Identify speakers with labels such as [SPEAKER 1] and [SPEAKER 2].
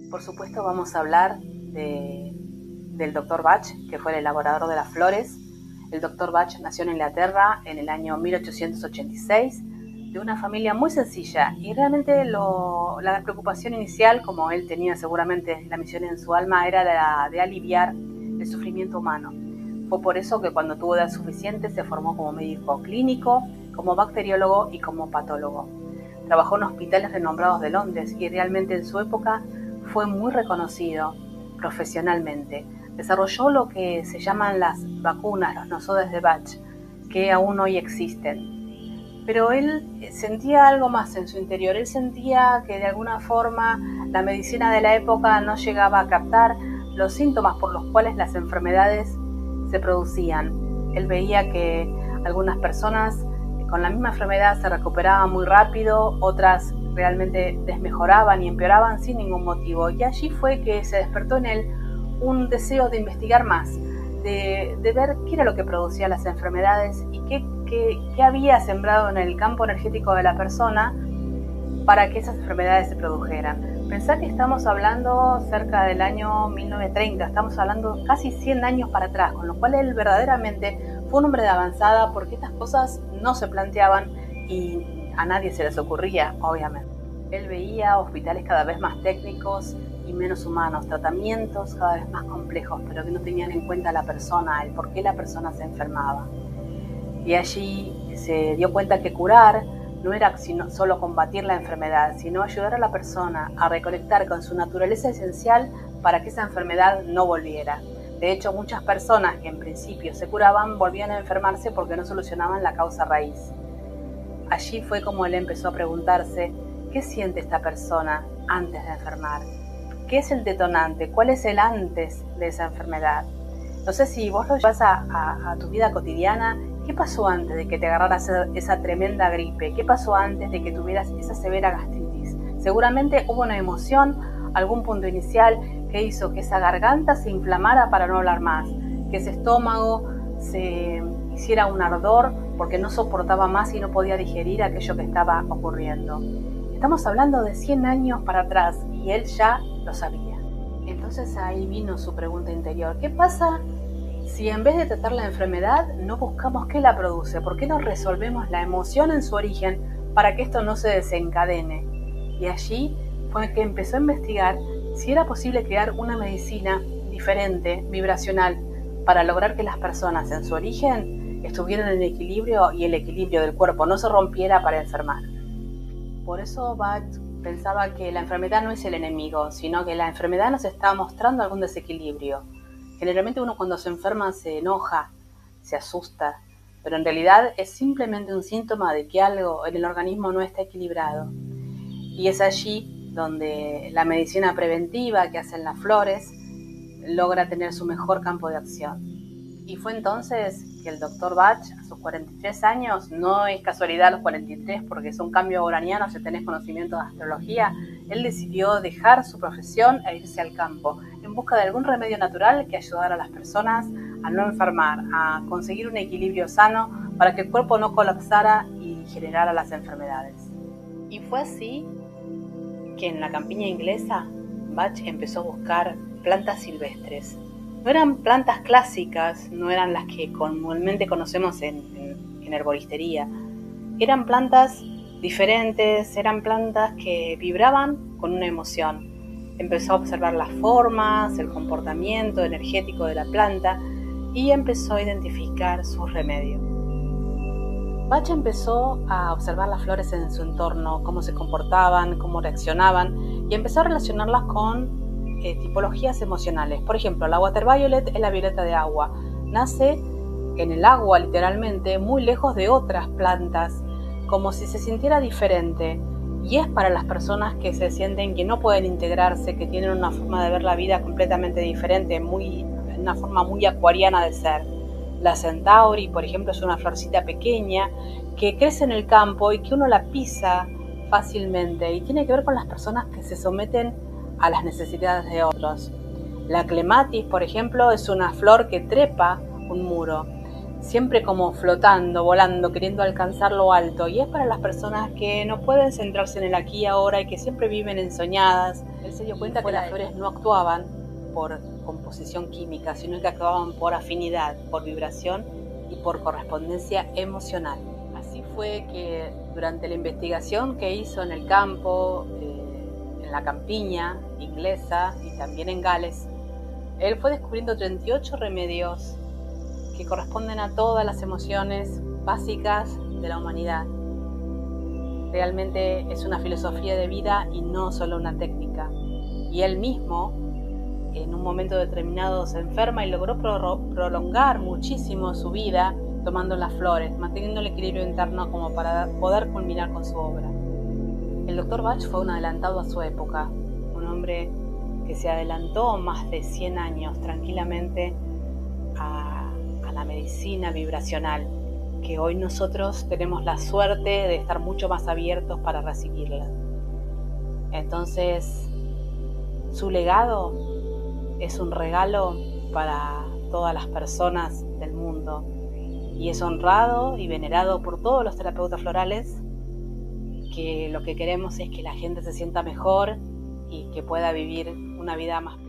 [SPEAKER 1] Por supuesto vamos a hablar del Dr. Bach, que fue el elaborador de las flores. El Dr. Bach nació en Inglaterra en el año 1886, de una familia muy sencilla, y realmente la preocupación inicial, como él tenía seguramente la misión en su alma, era la de aliviar el sufrimiento humano. Fue por eso que cuando tuvo edad suficiente se formó como médico clínico, como bacteriólogo y como patólogo. Trabajó en hospitales renombrados de Londres y realmente en su época fue muy reconocido profesionalmente. Desarrolló lo que se llaman las vacunas, los nosodes de Bach, que aún hoy existen. Pero él sentía algo más en su interior. Él sentía que de alguna forma la medicina de la época no llegaba a captar los síntomas por los cuales las enfermedades se producían. Él veía que algunas personas con la misma enfermedad se recuperaban muy rápido, otras realmente desmejoraban y empeoraban sin ningún motivo. Y allí fue que se despertó en él un deseo de investigar más, de ver qué era lo que producía las enfermedades y qué había sembrado en el campo energético de la persona para que esas enfermedades se produjeran. Pensá que estamos hablando cerca del año 1930, estamos hablando casi 100 años para atrás, con lo cual él verdaderamente fue un hombre de avanzada, porque estas cosas no se planteaban y a nadie se les ocurría, obviamente. Él veía hospitales cada vez más técnicos y menos humanos, tratamientos cada vez más complejos, pero que no tenían en cuenta a la persona, el por qué la persona se enfermaba. Y allí se dio cuenta que curar no era solo combatir la enfermedad, sino ayudar a la persona a reconectar con su naturaleza esencial para que esa enfermedad no volviera. De hecho, muchas personas que en principio se curaban volvían a enfermarse porque no solucionaban la causa raíz. Allí fue como él empezó a preguntarse: ¿qué siente esta persona antes de enfermar? ¿Qué es el detonante? ¿Cuál es el antes de esa enfermedad? No sé si vos lo llevas a tu vida cotidiana. ¿Qué pasó antes de que te agarraras esa tremenda gripe? ¿Qué pasó antes de que tuvieras esa severa gastritis? Seguramente hubo una emoción, algún punto inicial que hizo que esa garganta se inflamara para no hablar más, que ese estómago se hiciera un ardor porque no soportaba más y no podía digerir aquello que estaba ocurriendo. Estamos hablando de 100 años para atrás y él ya lo sabía. Entonces ahí vino su pregunta interior: ¿qué pasa si en vez de tratar la enfermedad no buscamos qué la produce? ¿Por qué no resolvemos la emoción en su origen para que esto no se desencadene? Y allí fue que empezó a investigar si era posible crear una medicina diferente, vibracional, para lograr que las personas en su origen estuvieran en equilibrio y el equilibrio del cuerpo no se rompiera para enfermar. Por eso Bach pensaba que la enfermedad no es el enemigo, sino que la enfermedad nos está mostrando algún desequilibrio. Generalmente uno cuando se enferma se enoja, se asusta, pero en realidad es simplemente un síntoma de que algo en el organismo no está equilibrado. Y es allí donde la medicina preventiva que hacen las flores logra tener su mejor campo de acción. Y fue entonces que el Dr. Bach, a sus 43 años, no es casualidad los 43 porque es un cambio uraniano, si tenés conocimiento de astrología, él decidió dejar su profesión e irse al campo en busca de algún remedio natural que ayudara a las personas a no enfermar, a conseguir un equilibrio sano para que el cuerpo no colapsara y generara las enfermedades. Y fue así que en la campiña inglesa Bach empezó a buscar plantas silvestres. No eran plantas clásicas, no eran las que comúnmente conocemos en herboristería. Eran plantas diferentes, eran plantas que vibraban con una emoción. Empezó a observar las formas, el comportamiento energético de la planta y empezó a identificar sus remedios. Bach empezó a observar las flores en su entorno, cómo se comportaban, cómo reaccionaban, y empezó a relacionarlas con tipologías emocionales. Por ejemplo, la water violet es la violeta de agua. Nace en el agua, literalmente, muy lejos de otras plantas, como si se sintiera diferente. Y es para las personas que se sienten que no pueden integrarse, que tienen una forma de ver la vida completamente diferente, una forma muy acuariana de ser. La centauri, por ejemplo, es una florcita pequeña que crece en el campo y que uno la pisa fácilmente, y tiene que ver con las personas que se someten a las necesidades de otros. La clematis, por ejemplo, es una flor que trepa un muro. siempre como flotando, volando, queriendo alcanzar lo alto. Y es para las personas que no pueden centrarse en el aquí y ahora y que siempre viven ensoñadas. Él se dio cuenta que las flores no actuaban por composición química, sino que actuaban por afinidad, por vibración y por correspondencia emocional. Así fue que durante la investigación que hizo en el campo, en la campiña inglesa y también en Gales, él fue descubriendo 38 remedios que corresponden a todas las emociones básicas de la humanidad. Realmente es una filosofía de vida y no solo una técnica. Y él mismo, en un momento determinado, se enferma y logró prolongar muchísimo su vida tomando las flores, manteniendo el equilibrio interno como para poder culminar con su obra. El Dr. Bach fue un adelantado a su época, un hombre que se adelantó más de 100 años tranquilamente a la medicina vibracional, que hoy nosotros tenemos la suerte de estar mucho más abiertos para recibirla. Entonces, su legado es un regalo para todas las personas del mundo y es honrado y venerado por todos los terapeutas florales, que lo que queremos es que la gente se sienta mejor y que pueda vivir una vida más plena.